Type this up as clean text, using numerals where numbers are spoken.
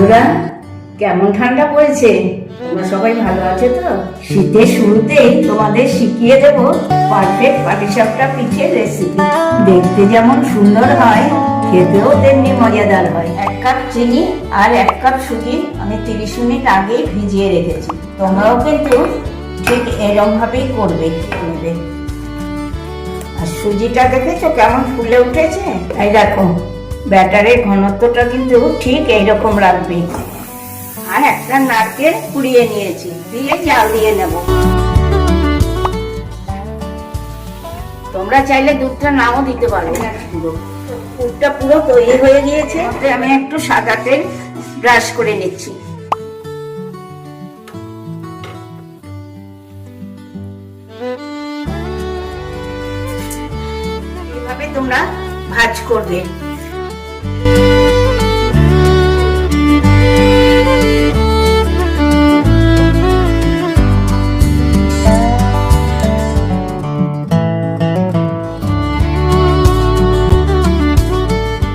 বন্ধুরা, কেমন ঠান্ডা পড়েছে? তোমরা সবাই ভালো আছো তো? শীতের শুরুতেই তোমাদের শিখিয়ে দেব পারফেক্ট পাটিসাপটা পিঠের রেসিপি। দেখতে যেমন সুন্দর হয়, খেতেও তেমনি মজাদার হয়। 1 কাপ চিনি আর 1 কাপ সুজি আমি 30 মিনিট আগেই ভিজিয়ে রেখেছি। তোমরাও কিন্তু ঠিক এরকম ভাবেই করবে। আর সুজিটা দেখেছো কেমন ফুলে উঠেছে? এই দেখো, ব্যাটারের ঘনত্বটা কিন্তু ঠিক এইরকম রাখবে। আর একটা নারকেল কুড়িয়ে নিয়েছি, দিয়ে জাল দিয়ে নেব। তোমরা চাইলে দুধটা নাও দিতে পারো। পুরটা পুরো তৈরি হয়ে গিয়েছে। আমি একটু সাদা তেল ব্রাশ করে নিচ্ছি। এভাবে তোমরা ভাজ করবে।